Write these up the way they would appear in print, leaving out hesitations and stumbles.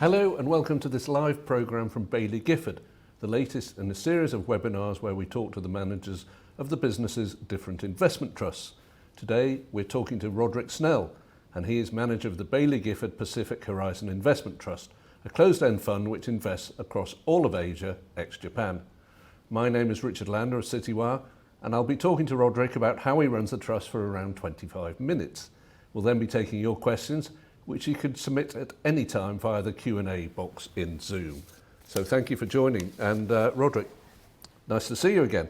Hello and welcome to this live programme from Baillie Gifford, the latest in a series of webinars where we talk to the managers of the business's different investment trusts. Today we're talking to Roderick Snell, and he is manager of the Baillie Gifford Pacific Horizon Investment Trust, a closed-end fund which invests across all of Asia, ex-Japan. My name is Richard Lander of Citywire, and I'll be talking to Roderick about how he runs the trust for around 25 minutes. We'll then be taking your questions, which you could submit at any time via the Q&A box in Zoom. So thank you for joining. And Roderick, nice to see you again.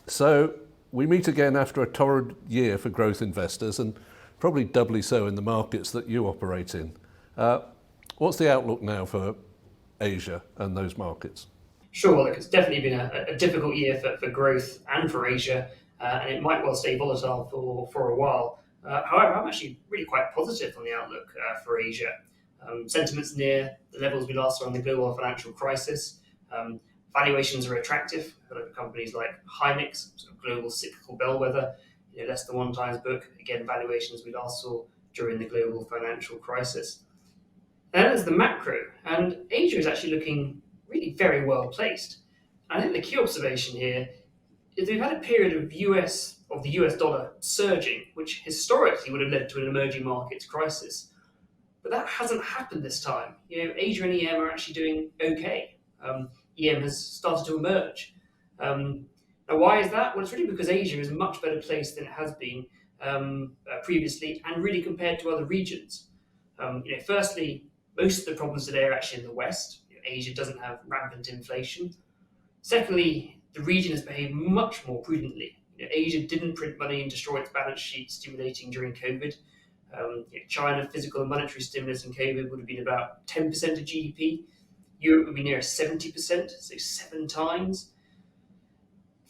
So we meet again after a torrid year for growth investors, and probably doubly so in the markets that you operate in. What's the outlook now for Asia and those markets? Sure, well, look, it's definitely been a difficult year for growth and for Asia, and it might well stay volatile for a while. However, I'm actually really quite positive on the outlook for Asia. Sentiment's near the levels we last saw in the global financial crisis. Valuations are attractive for companies like Hynix, sort of global cyclical bellwether, less than 1 times book. Again, valuations we last saw during the global financial crisis. And there's the macro, and Asia is actually looking really very well placed. I think the key observation here is we've had a period of the US dollar surging, which historically would have led to an emerging markets crisis. But that hasn't happened this time. Asia and EM are actually doing okay. EM has started to emerge. Now, why is that? Well, it's really because Asia is a much better place than it has been previously, and really compared to other regions. Firstly, most of the problems today are actually in the West. Asia doesn't have rampant inflation. Secondly, the region has behaved much more prudently. Asia didn't print money and destroy its balance sheet, stimulating during COVID. China physical and monetary stimulus in COVID would have been about 10% of GDP. Europe would be near 70%, so 7 times.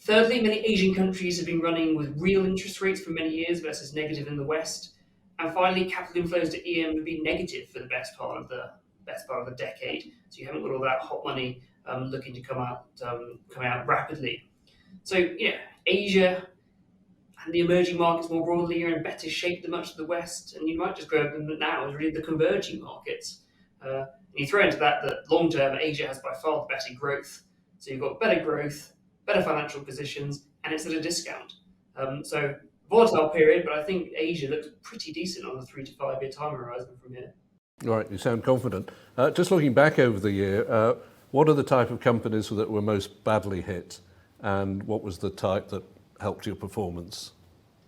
Thirdly, many Asian countries have been running with real interest rates for many years versus negative in the West. And finally, capital inflows to EM have been negative for the best part of the decade. So you haven't got all that hot money looking to come out rapidly. So Asia and the emerging markets more broadly are in better shape than much of the West, and you might just grab them now as really the converging markets. And you throw into that long term, Asia has by far the better growth. So you've got better growth, better financial positions, and it's at a discount. So volatile period, but I think Asia looks pretty decent on a 3 to 5 year time horizon from here. All right, you sound confident. Just looking back over the year, what are the type of companies that were most badly hit, and what was the type that helped your performance?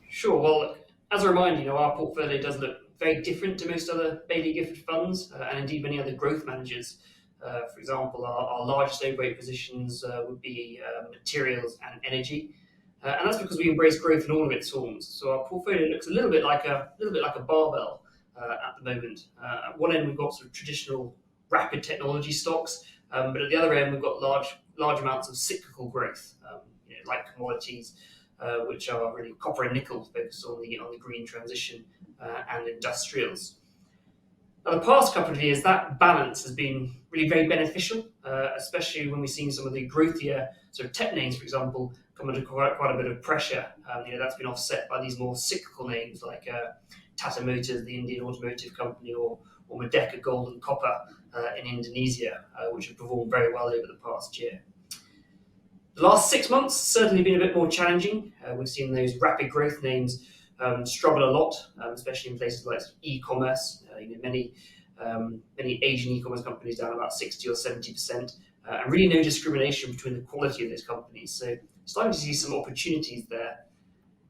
Sure. Well, as a reminder, our portfolio does look very different to most other Baillie Gifford funds, and indeed many other growth managers. For example, our largest overweight positions would be materials and energy, and that's because we embrace growth in all of its forms. So our portfolio looks a little bit like a barbell at the moment. At one end, we've got sort of traditional rapid technology stocks, but at the other end, we've got large amounts of cyclical growth, like commodities, which are really copper and nickel, focused on the green transition, and industrials. Now, the past couple of years, that balance has been really very beneficial, especially when we've seen some of the growthier sort of tech names, for example, come under quite a bit of pressure. That's been offset by these more cyclical names like Tata Motors, the Indian automotive company, or Merdeka Gold and Copper in Indonesia, which have performed very well over the past year. The last 6 months certainly been a bit more challenging. We've seen those rapid growth names struggle a lot, especially in places like e-commerce. Many Asian e-commerce companies down about 60 or 70%, and really no discrimination between the quality of those companies. So starting to see some opportunities there.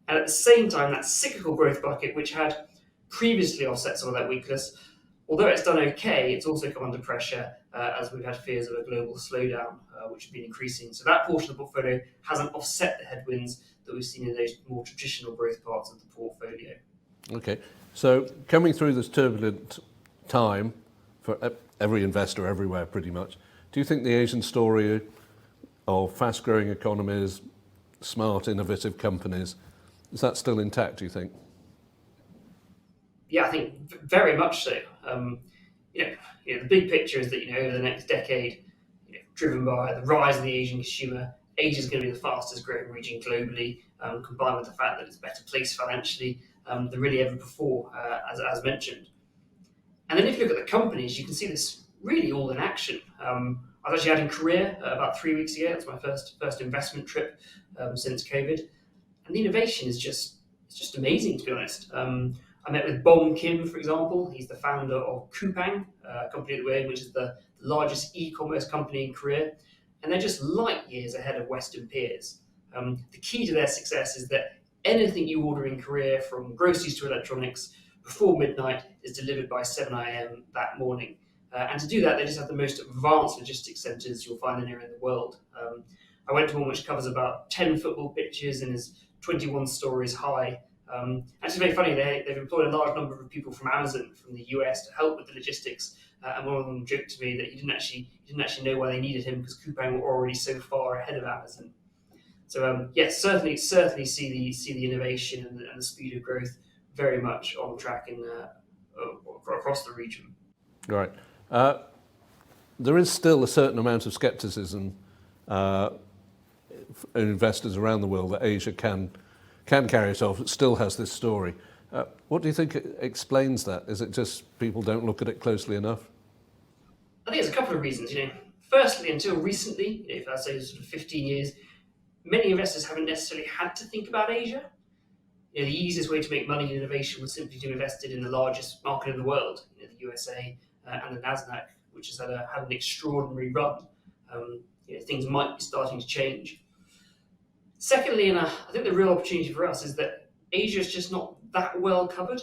And at the same time, that cyclical growth bucket, which had previously offset some of that weakness, although it's done okay, it's also come under pressure as we've had fears of a global slowdown, which have been increasing. So that portion of the portfolio hasn't offset the headwinds that we've seen in those more traditional growth parts of the portfolio. Okay, so coming through this turbulent time for every investor everywhere pretty much, do you think the Asian story of fast-growing economies, smart, innovative companies, is that still intact, do you think? Yeah, I think very much so. The big picture is that over the next decade, driven by the rise of the Asian consumer, Asia is going to be the fastest growing region globally, combined with the fact that it's better placed financially than really ever before, as mentioned. And then if you look at the companies, you can see this really all in action. I was actually out in Korea about 3 weeks ago. That's my first investment trip since COVID, and the innovation is just amazing, to be honest. I met with Bong Kim, for example. He's the founder of Coupang, a company that we own, which is the largest e-commerce company in Korea, and they're just light years ahead of Western peers. The key to their success is that anything you order in Korea, from groceries to electronics, before midnight is delivered by 7 a.m. that morning. And to do that, they just have the most advanced logistics centres you'll find anywhere in the world. I went to one which covers about 10 football pitches and is 21 stories high. Actually, very funny, they've employed a large number of people from Amazon, from the US, to help with the logistics. And one of them joked to me that he didn't actually know why they needed him, because Coupang were already so far ahead of Amazon. So yes, certainly see the innovation and the speed of growth very much on track across the region. Right. There is still a certain amount of scepticism in investors around the world that Asia can carry it off. It still has this story. What do you think explains that? Is it just people don't look at it closely enough? I think there's a couple of reasons. Firstly, until recently, if I say sort of 15 years, many investors haven't necessarily had to think about Asia. The easiest way to make money in innovation was simply to invest it in the largest market in the world, the USA and the Nasdaq, which has had an extraordinary run. Things might be starting to change. Secondly, and I think the real opportunity for us is that Asia is just not that well covered.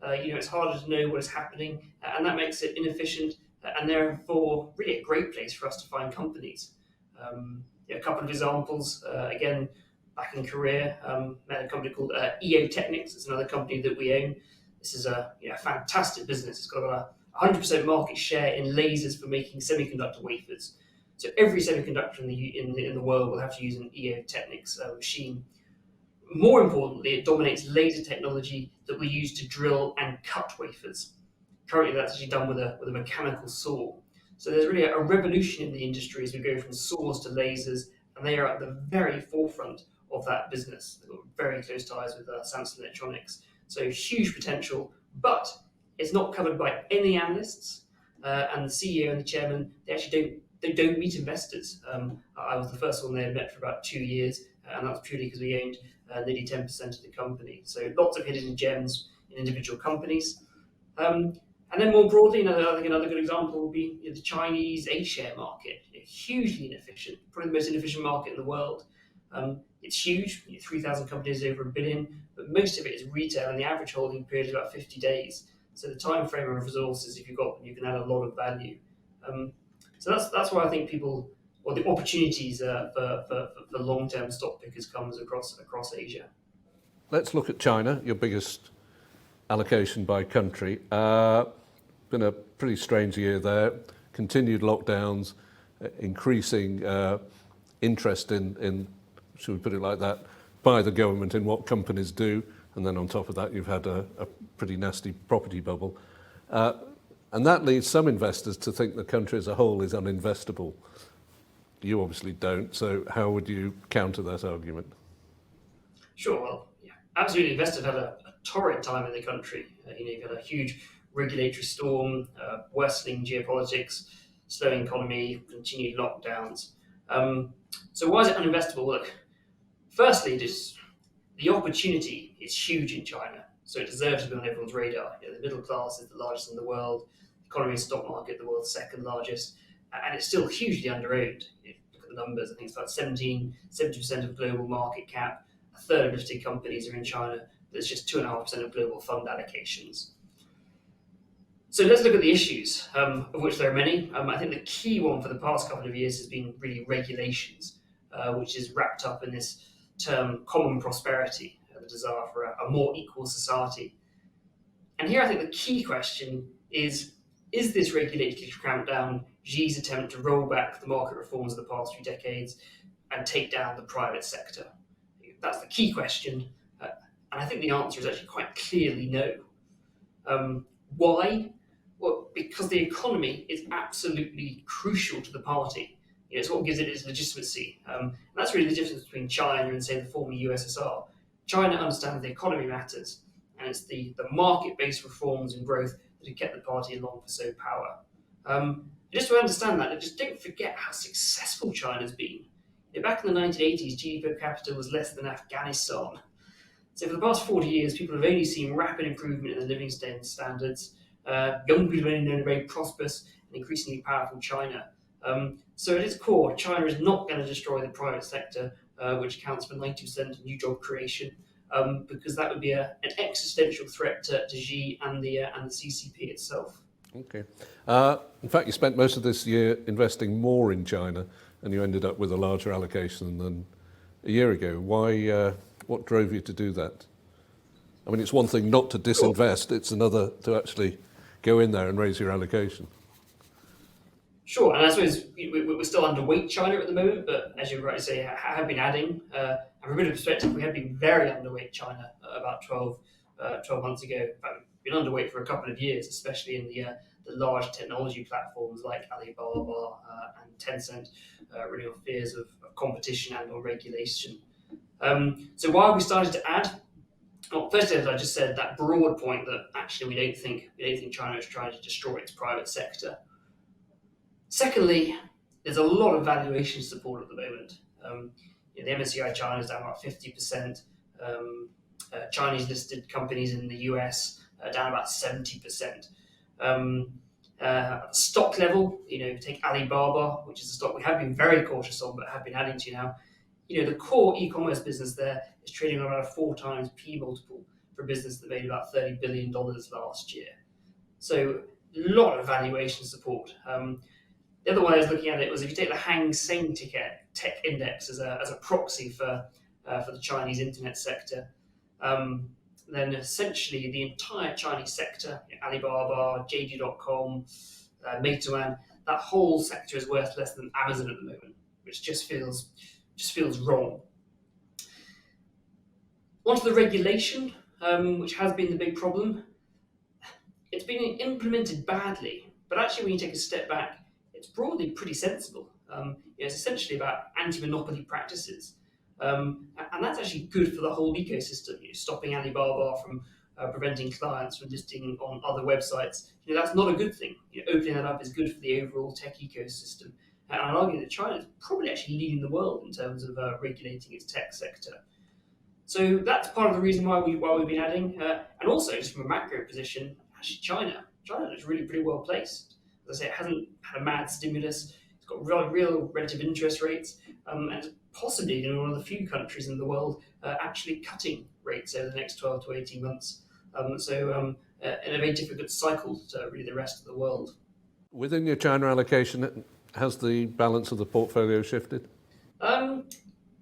It's harder to know what is happening, and that makes it inefficient, and therefore really a great place for us to find companies. A couple of examples, again, back in Korea, met a company called EO Technics. It's another company that we own. This is a fantastic business. It's got about 100% market share in lasers for making semiconductor wafers. So every semiconductor in the world will have to use an EO Technics machine. More importantly, it dominates laser technology that we use to drill and cut wafers. Currently, that's actually done with a mechanical saw. So there's really a revolution in the industry as we go from saws to lasers, and they are at the very forefront of that business. They've got very close ties with Samsung Electronics. So huge potential, but it's not covered by any analysts. And the CEO and the chairman, they don't meet investors. I was the first one they had met for about 2 years, and that's purely because we owned nearly 10% of the company. So lots of hidden gems in individual companies. And then more broadly, I think another good example would be the Chinese A-share market. Hugely inefficient, probably the most inefficient market in the world. It's huge, 3,000 companies over $1 billion, but most of it is retail, and the average holding period is about 50 days. So the time frame of resources, if you've got them, you can add a lot of value. So that's why I think the opportunities for long-term stock pickers comes across Asia. Let's look at China, your biggest allocation by country. Been a pretty strange year there. Continued lockdowns, increasing interest in, should we put it like that, by the government in what companies do. And then on top of that, you've had a pretty nasty property bubble. And that leads some investors to think the country as a whole is uninvestable. You obviously don't, so how would you counter that argument? Sure, well, yeah, absolutely. Investors have had a torrid time in the country. You've had a huge regulatory storm, worsening geopolitics, slowing economy, continued lockdowns. So why is it uninvestable? Look, firstly, the opportunity is huge in China, so it deserves to be on everyone's radar. The middle class is the largest in the world, the economy and stock market, the world's second largest, and it's still hugely underowned. Look at the numbers, I think it's about 70% of global market cap, a third of listed companies are in China, there's just 2.5% of global fund allocations. So let's look at the issues, of which there are many. I think the key one for the past couple of years has been really regulations, which is wrapped up in this term common prosperity, the desire for a more equal society. And here I think the key question is this regulatory crampdown Xi's attempt to roll back the market reforms of the past few decades and take down the private sector? That's the key question. And I think the answer is actually quite clearly no. Why? Well, because the economy is absolutely crucial to the party. It's what gives it its legitimacy. And that's really the difference between China and, say, the former USSR. China understands the economy matters, and it's the market-based reforms and growth that had kept the party along for so power. Just to understand that, just don't forget how successful China's been. Back in the 1980s, GDP per capita was less than Afghanistan. So for the past 40 years, people have only seen rapid improvement in the living standards. Young people have only known a very prosperous and increasingly powerful China. So at its core, China is not going to destroy the private sector, which accounts for 90% of new job creation, because that would be an existential threat to Xi and the CCP itself. Okay. In fact, you spent most of this year investing more in China, and you ended up with a larger allocation than a year ago. Why? What drove you to do that? I mean, it's one thing not to disinvest; it's another to actually go in there and raise your allocation. Sure, and I suppose we're still underweight China at the moment, but as you rightly say, have been adding. And from a bit of perspective, we have been very underweight China about 12 months ago. In fact, we've been underweight for a couple of years, especially in the large technology platforms like Alibaba and Tencent, really on fears of competition and or regulation. So why have we started to add? Well, firstly, as I just said, that broad point that actually we don't think China is trying to destroy its private sector. Secondly, there's a lot of valuation support at the moment. The MSCI China is down about 50%. Chinese listed companies in the US are down about 70%. Stock level, take Alibaba, which is a stock we have been very cautious on, but have been adding to now. The core e-commerce business there is trading on about a 4 times P multiple for a business that made about $30 billion last year. So a lot of valuation support. The other way I was looking at it was if you take the Hang Seng Tech Index as a proxy for the Chinese internet sector, then essentially the entire Chinese sector, Alibaba, JD.com, Meituan, that whole sector is worth less than Amazon at the moment, which just feels wrong. Onto the regulation, which has been the big problem. It's been implemented badly, but actually when you take a step back, it's broadly pretty sensible. It's essentially about anti-monopoly practices. And that's actually good for the whole ecosystem, stopping Alibaba from preventing clients from listing on other websites. That's not a good thing. Opening that up is good for the overall tech ecosystem. And I'd argue that China is probably actually leading the world in terms of regulating its tech sector. So that's part of the reason why we've been adding. And also, just from a macro position, actually China is really pretty well placed. As I say, it hasn't had a mad stimulus. It's got real relative interest rates, and it's possibly one of the few countries in the world actually cutting rates over the next 12 to 18 months. In a very difficult cycle to really the rest of the world. Within your China allocation, has the balance of the portfolio shifted?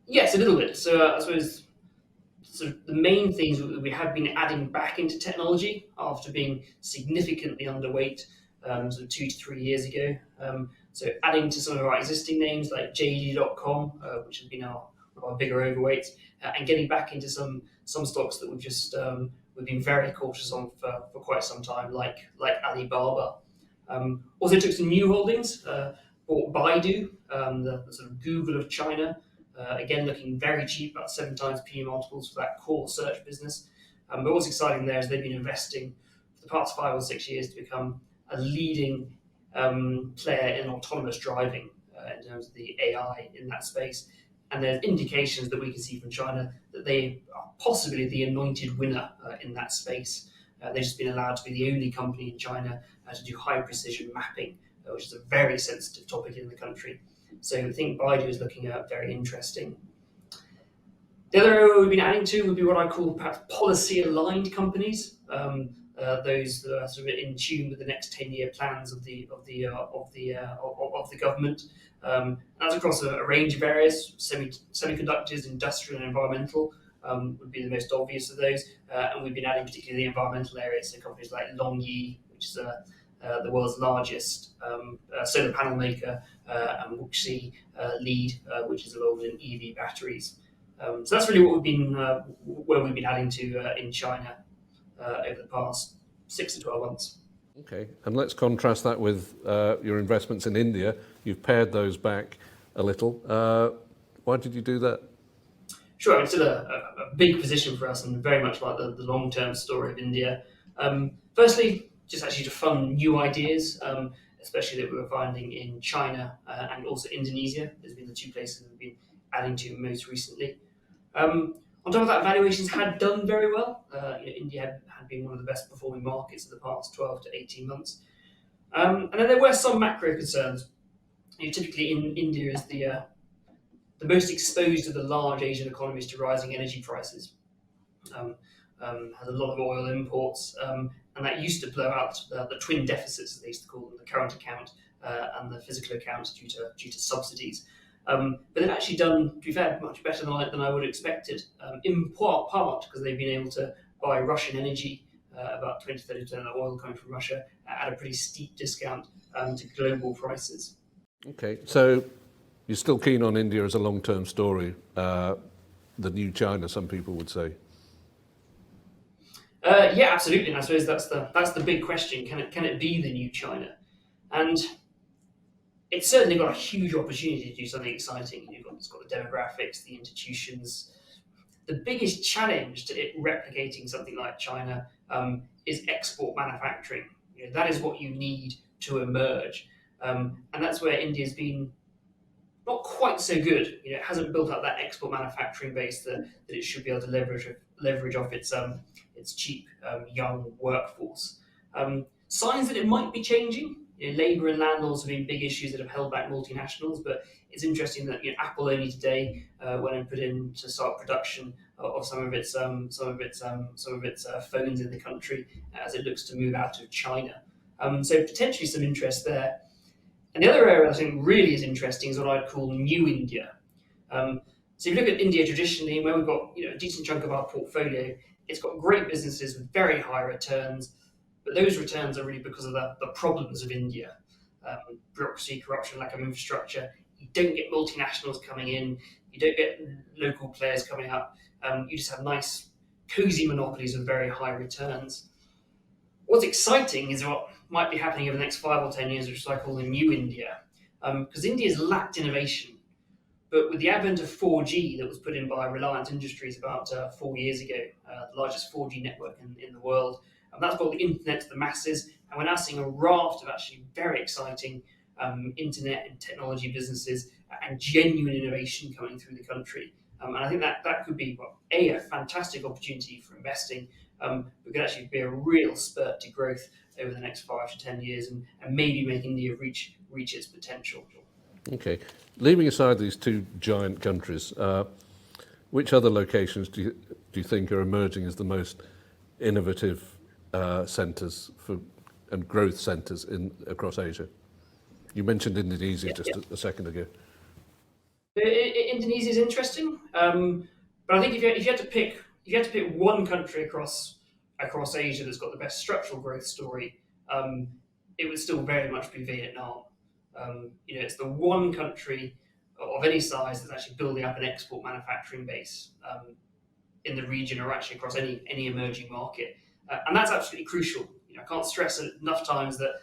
Yes, a little bit. So I suppose the main things that we have been adding back into technology after being significantly underweight 2 to 3 years ago. So adding to some of our existing names like JD.com, which has been one of our bigger overweights, and getting back into some stocks that we've been very cautious on for quite some time, like Alibaba. Also took some new holdings, bought Baidu, the sort of Google of China, again looking very cheap, about 7 times P multiples for that core search business. But what's exciting there is they've been investing for the past 5 or 6 years to become a leading player in autonomous driving in terms of the AI in that space. And there's indications that we can see from China that they are possibly the anointed winner in that space. They've just been allowed to be the only company in China to do high precision mapping, which is a very sensitive topic in the country. So I think Baidu is looking at very interesting. The other area we've been adding to would be what I call perhaps policy-aligned companies. Those that are sort of in tune with the next 10-year plans of the government. That's across a range of areas: semiconductors, industrial, and environmental would be the most obvious of those. And we've been adding particularly the environmental areas, so companies like Longyi, which is the world's largest solar panel maker, and Wuxi Lead, which is involved in EV batteries. So that's really what where we've been adding to in China over the past 6 to 12 months. Okay, and let's contrast that with your investments in India. You've pared those back a little. Why did you do that? Sure, it's still a big position for us and very much like the long-term story of India. Firstly, just actually to fund new ideas, especially that we were finding in China and also Indonesia. Has been the two places we've been adding to most recently. On top of that, valuations had done very well. India had been one of the best performing markets of the past 12 to 18 months. And then there were some macro concerns. Typically, in India is the most exposed of the large Asian economies to rising energy prices. Um, has a lot of oil imports, and that used to blow out the twin deficits, as they used to call them, the current account and the physical account due to subsidies. But they've actually done, to be fair, much better than I would have expected, in part because they've been able to buy Russian energy, about 20-30% of the oil coming from Russia, at a pretty steep discount to global prices. Okay, so you're still keen on India as a long-term story, the new China, some people would say. Yeah, absolutely. And I suppose that's the big question. Can it be the new China? And it's certainly got a huge opportunity to do something exciting. It's got the demographics, the institutions. The biggest challenge to it replicating something like China is export manufacturing. That is what you need to emerge, and that's where India's been not quite so good. It hasn't built up that export manufacturing base that it should be able to leverage off its cheap young workforce. Signs that it might be changing. Labour and land laws have been big issues that have held back multinationals, but it's interesting that Apple only today went and put in to start production of some of its phones in the country as it looks to move out of China. So potentially some interest there. And the other area I think really is interesting is what I'd call new India. So if you look at India traditionally, where we've got a decent chunk of our portfolio, it's got great businesses with very high returns, but those returns are really because of the problems of India. Bureaucracy, corruption, lack of infrastructure. You don't get multinationals coming in. You don't get local players coming up. You just have nice, cozy monopolies with very high returns. What's exciting is what might be happening over the next 5 or 10 years, which is I call the new India. Because India's lacked innovation. But with the advent of 4G that was put in by Reliance Industries about 4 years ago, the largest 4G network in the world, and that's brought the internet to the masses. And we're now seeing a raft of actually very exciting internet and technology businesses and genuine innovation coming through the country. And I think that could be, a fantastic opportunity for investing, but could actually be a real spurt to growth over the next 5 to 10 years and maybe make India reach its potential. Okay, leaving aside these two giant countries, which other locations do you think are emerging as the most innovative centres and growth centres across Asia? You mentioned Indonesia just a second ago. Indonesia is interesting, but I think if you had to pick one country across Asia that's got the best structural growth story, it would still very much be Vietnam. It's the one country of any size that's actually building up an export manufacturing base in the region or actually across any emerging market, and that's absolutely crucial. I can't stress enough times that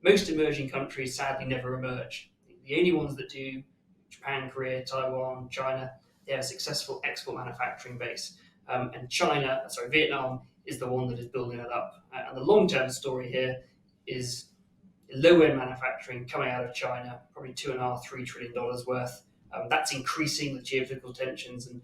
most emerging countries sadly never emerge. The only ones that do, Japan, Korea, Taiwan, China, they have a successful export manufacturing base, and Vietnam is the one that is building that up. And the long-term story here is low-end manufacturing coming out of China, probably $2.5–3 trillion worth. That's increasing with geopolitical tensions and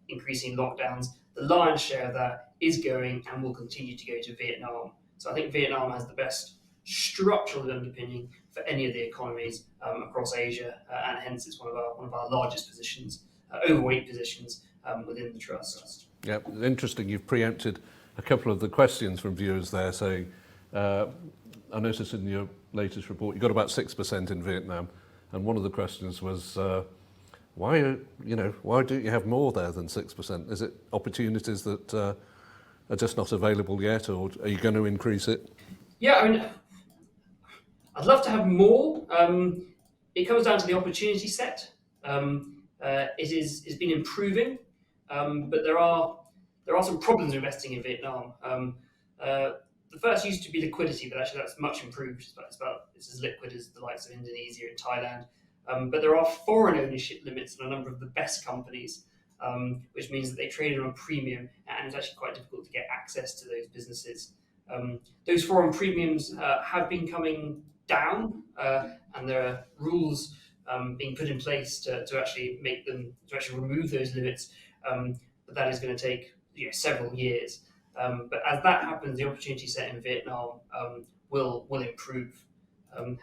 increasing lockdowns. The lion's share of that is going and will continue to go to Vietnam. So I think Vietnam has the best structural underpinning for any of the economies across Asia, and hence it's one of our largest positions, overweight positions within the trust. Yeah, interesting. You've preempted a couple of the questions from viewers there. So I noticed in your latest report you got about 6% in Vietnam, and one of the questions was why don't you have more there than 6%? Is it opportunities that are just not available yet, or are you going to increase it? Yeah, I mean, I'd love to have more. It comes down to the opportunity set. It's been improving, but there are some problems investing in Vietnam. The first used to be liquidity, but actually that's much improved. It's as liquid as the likes of Indonesia and Thailand. But there are foreign ownership limits on a number of the best companies, which means that they trade on a premium, and it's actually quite difficult to get access to those businesses. Those foreign premiums have been coming down, and there are rules being put in place to actually make them to actually remove those limits. But that is going to take several years. But as that happens, the opportunity set in Vietnam will improve.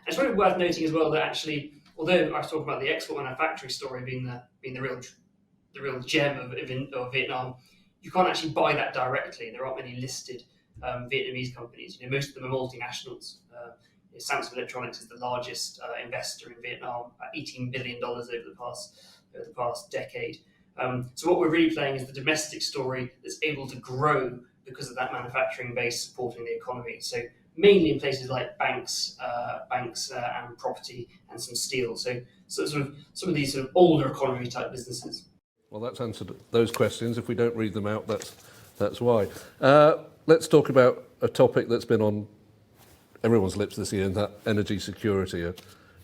It's really worth noting as well that actually, although I was talking about the export manufacturing story being the real gem of Vietnam, you can't actually buy that directly. There aren't many listed Vietnamese companies. Most of them are multinationals. Samsung Electronics is the largest investor in Vietnam, at $18 billion over the past decade. So what we're really playing is the domestic story that's able to grow because of that manufacturing base supporting the economy. So mainly in places like banks and property and some steel. So sort of some of these sort of older economy type businesses. Well, that's answered those questions. If we don't read them out, that's why. Let's talk about a topic that's been on everyone's lips this year, and that energy security,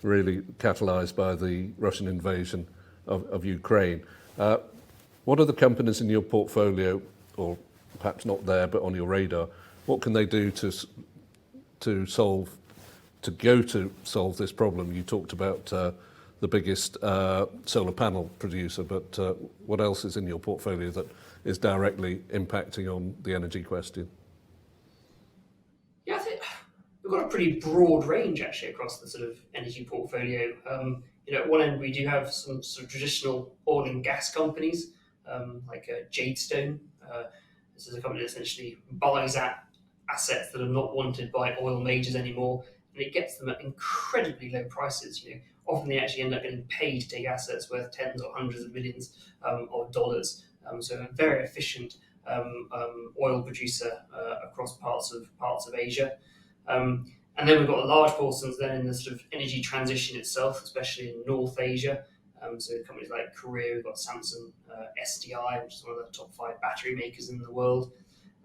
really catalysed by the Russian invasion of Ukraine. What are the companies in your portfolio, or perhaps not there, but on your radar? What can they do to solve this problem? You talked about the biggest solar panel producer, but what else is in your portfolio that is directly impacting on the energy question? Yeah, I think we've got a pretty broad range actually across the sort of energy portfolio. At one end we do have some sort of traditional oil and gas companies, like Jadestone. This is a company that essentially buys assets that are not wanted by oil majors anymore, and it gets them at incredibly low prices. Often they actually end up getting paid to take assets worth tens or hundreds of millions of dollars. So a very efficient oil producer across parts of Asia. And then we've got large portions then in the sort of energy transition itself, especially in North Asia. So companies like Korea, we've got Samsung SDI, which is one of the top 5 battery makers in the world.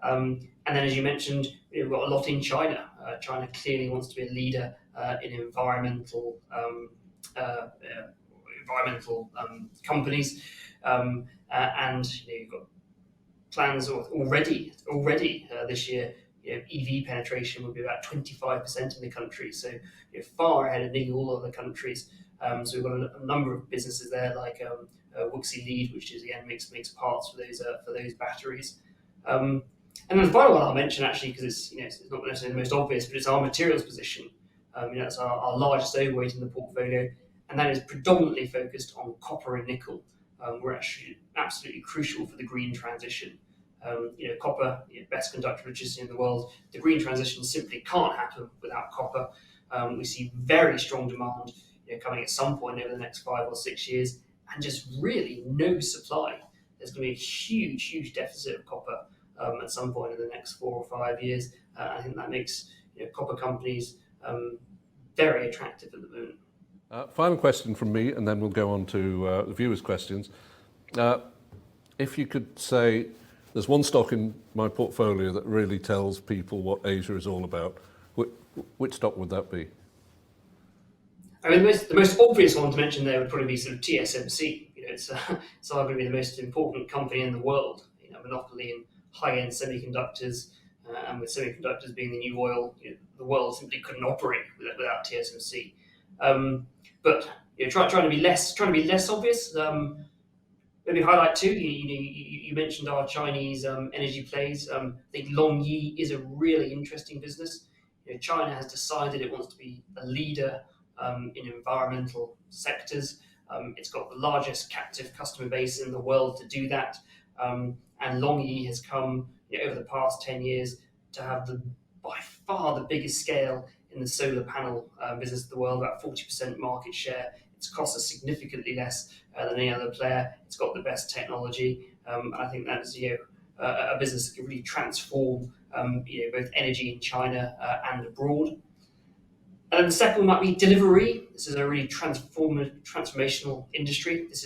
And then, as you mentioned, we've got a lot in China. China clearly wants to be a leader in environmental companies, and you've got plans already this year. EV penetration would be about 25% in the country, so far ahead of nearly all other countries. So we've got a number of businesses there, like Wuxi Lead, which is again makes parts for those batteries. And then the final one I'll mention, actually, because it's not necessarily the most obvious, but it's our materials position. That's our largest overweight in the portfolio, and that is predominantly focused on copper and nickel. We're actually absolutely crucial for the green transition. Copper, best conductor of electricity in the world. The green transition simply can't happen without copper. We see very strong demand coming at some point over the next 5 or 6 years, and just really no supply. There's going to be a huge deficit of copper at some point in the next 4 or 5 years. I think that makes copper companies very attractive at the moment. Final question from me, and then we'll go on to the viewers' questions. If you could say, there's one stock in my portfolio that really tells people what Asia is all about, which stock would that be? I mean, the most obvious one to mention there would probably be sort of TSMC. It's arguably the most important company in the world. Monopoly in high-end semiconductors, and with semiconductors being the new oil, the world simply couldn't operate without TSMC. But trying to be less obvious. Let me highlight too. You mentioned our Chinese energy plays. I think LongYi is a really interesting business. China has decided it wants to be a leader in environmental sectors. It's got the largest captive customer base in the world to do that, and LongYi has come over the past 10 years to have by far the biggest scale in the solar panel business of the world, about 40% market share. It's cost us significantly less than any other player. It's got the best technology. I think that's a business that can really transform both energy in China and abroad. And the second one might be Delivery. This is a really transformational industry. It's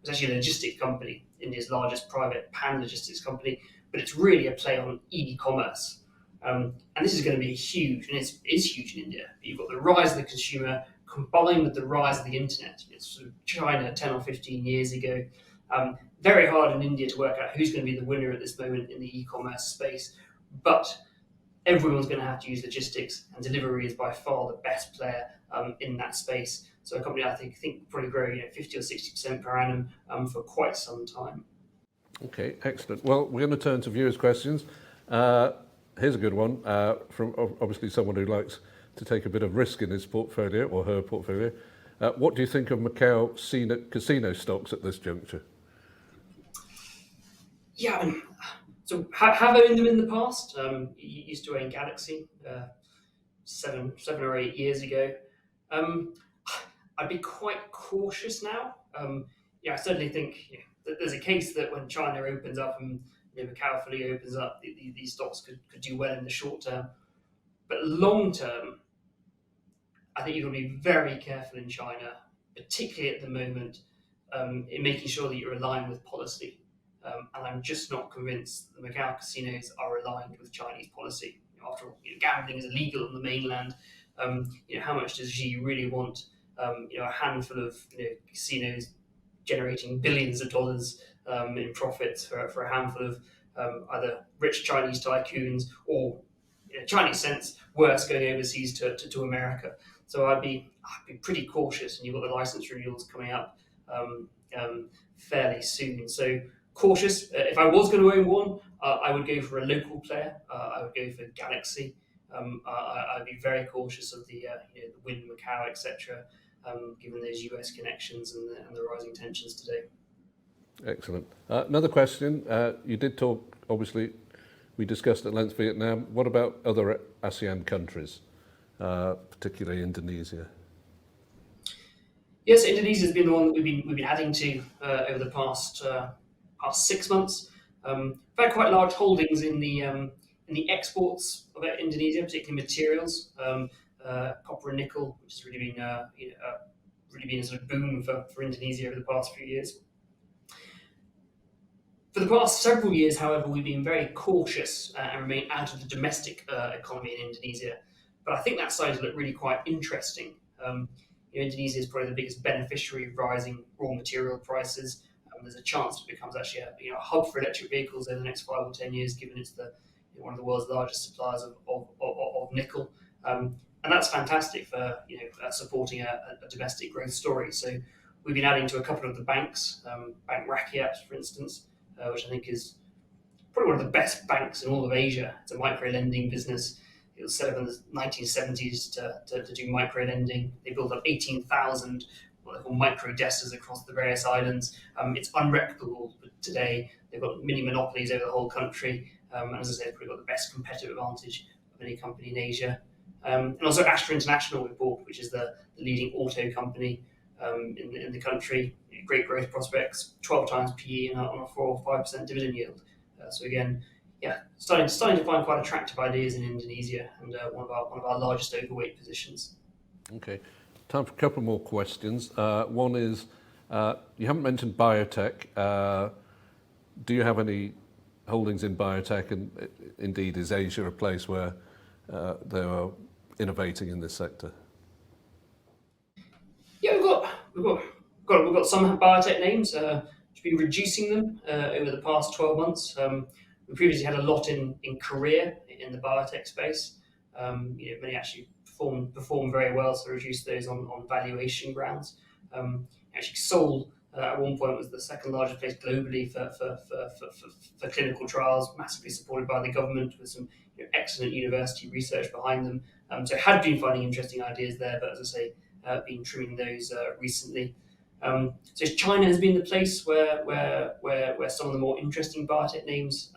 actually a logistics company, India's largest private pan-logistics company, but it's really a play on e-commerce. And this is going to be huge, and it's huge in India. You've got the rise of the consumer combined with the rise of the internet. It's sort of China 10 or 15 years ago. Very hard in India to work out who's going to be the winner at this moment in the e-commerce space. But everyone's going to have to use logistics, and delivery is by far the best player in that space. So a company I think will probably grow 50 or 60% per annum for quite some time. Okay, excellent. Well, we're going to turn to viewers' questions. Here's a good one from obviously someone who likes to take a bit of risk in his portfolio or her portfolio. What do you think of Macau casino stocks at this juncture? Yeah, so have owned them in the past. Used to own Galaxy 7 or 8 years ago. I'd be quite cautious now. I certainly think that there's a case that when China opens up and Macau fully opens up, these stocks could do well in the short term. But long term, I think you've got to be very careful in China, particularly at the moment, in making sure that you're aligned with policy. And I'm just not convinced the Macau casinos are aligned with Chinese policy. After all, gambling is illegal on the mainland. How much does Xi really want? A handful of casinos generating billions of dollars in profits for a handful of either rich Chinese tycoons or, in a Chinese sense, worse, going overseas to America. So I'd be pretty cautious, and you've got the license renewals coming up fairly soon. So cautious. If I was going to own one, I would go for a local player. I would go for Galaxy. I'd be very cautious of the Wynn Macau, etc., given those US connections and the rising tensions today. Excellent. Another question. You did talk, obviously, we discussed at length Vietnam. What about other ASEAN countries, particularly Indonesia? Yes, Indonesia has been the one that we've been adding to over the past 6 months. We've had quite large holdings in the exports of Indonesia, particularly materials, copper and nickel, which has really been a sort of boom for Indonesia over the past few years. For the past several years, however, we've been very cautious and remain out of the domestic economy in Indonesia. But I think that's starting to look really quite interesting. Indonesia is probably the biggest beneficiary of rising raw material prices. There's a chance it becomes actually a hub for electric vehicles over the next 5 or 10 years, given it's one of the world's largest suppliers of nickel. And that's fantastic for supporting a domestic growth story. So we've been adding to a couple of the banks, Bank Rakyat, for instance, which I think is probably one of the best banks in all of Asia. It's a micro-lending business. It was set up in the 1970s to do micro-lending. They built up 18,000 what they call micro-destas across the various islands. It's unreplicable today. They've got mini monopolies over the whole country. And as I said, probably got the best competitive advantage of any company in Asia. And also Astra International we bought, which is the leading auto company in the country. Great growth prospects, 12 times PE on a 4 or 5% dividend yield. So again, starting to find quite attractive ideas in Indonesia, and one of our largest overweight positions. Okay, time for a couple more questions. One is, you haven't mentioned biotech. Do you have any holdings in biotech, and indeed is Asia a place where they are innovating in this sector? Yeah, we've got some biotech names. We've been reducing them over the past 12 months. We previously had a lot in Korea in the biotech space. Many actually performed very well, so reduced those on valuation grounds. Actually, Seoul at one point was the second largest place globally for clinical trials, massively supported by the government with some excellent university research behind them. So had been finding interesting ideas there, but as I say, been trimming those recently. So China has been the place where some of the more interesting biotech names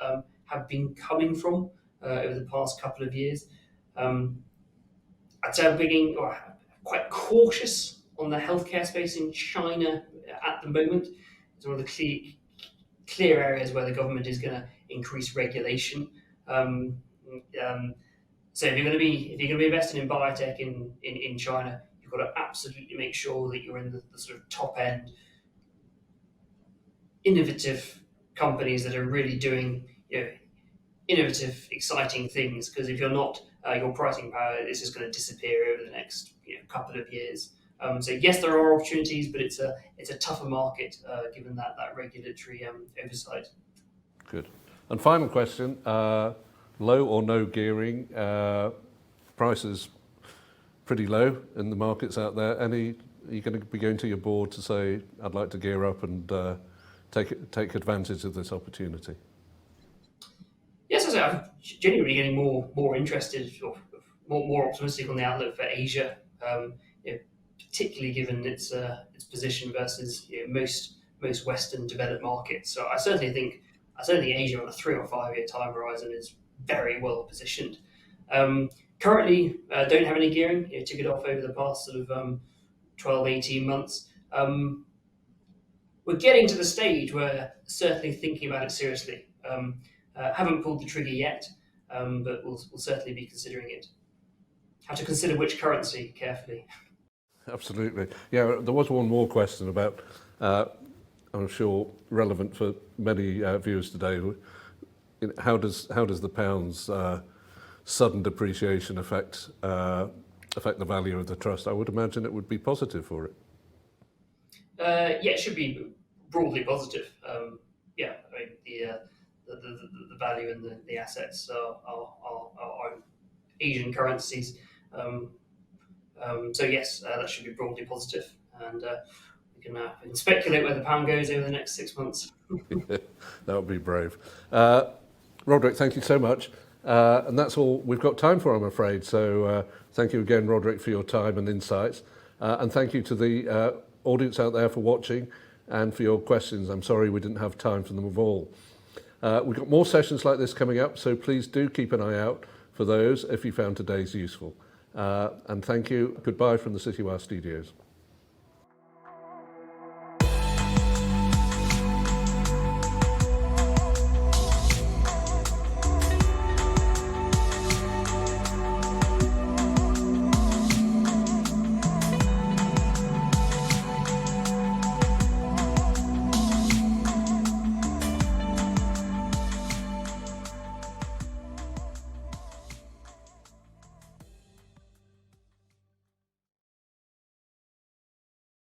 have been coming from over the past couple of years. I'd say I'm being quite cautious on the healthcare space in China at the moment. It's one of the clear areas where the government is going to increase regulation. So if you're going to be investing in biotech in China, you've got to absolutely make sure that you're in the sort of top end, innovative companies that are really doing innovative, exciting things. Because if you're not, your pricing power is just going to disappear over the next couple of years. So yes, there are opportunities, but it's a tougher market given that regulatory oversight. Good. And final question. low or no gearing, prices pretty low in the markets out there. Are you going to be going to your board to say, I'd like to gear up and take advantage of this opportunity? Yes, I say I'm genuinely getting more interested or more optimistic on the outlook for Asia, you know, particularly given its position versus most Western developed markets. So I certainly think Asia on a 3 or 5 year time horizon is very well positioned. Currently, don't have any gearing. Took it off over the past sort of 12, 18 months. We're getting to the stage where certainly thinking about it seriously. Haven't pulled the trigger yet, but we'll certainly be considering it. Have to consider which currency carefully. Absolutely. Yeah, there was one more question about, I'm sure relevant for many viewers today. How does the pound's sudden depreciation affect the value of the trust? I would imagine it would be positive for it. Yeah, it should be broadly positive. Yeah, I mean the value in the assets are Asian currencies. So yes, that should be broadly positive, and we can speculate where the pound goes over the next 6 months. That would be brave. Roderick, thank you so much. And that's all we've got time for, I'm afraid. So thank you again, Roderick, for your time and insights. And thank you to the audience out there for watching and for your questions. I'm sorry we didn't have time for them all. We've got more sessions like this coming up, so please do keep an eye out for those if you found today's useful. And thank you. Goodbye from the Citywire studios.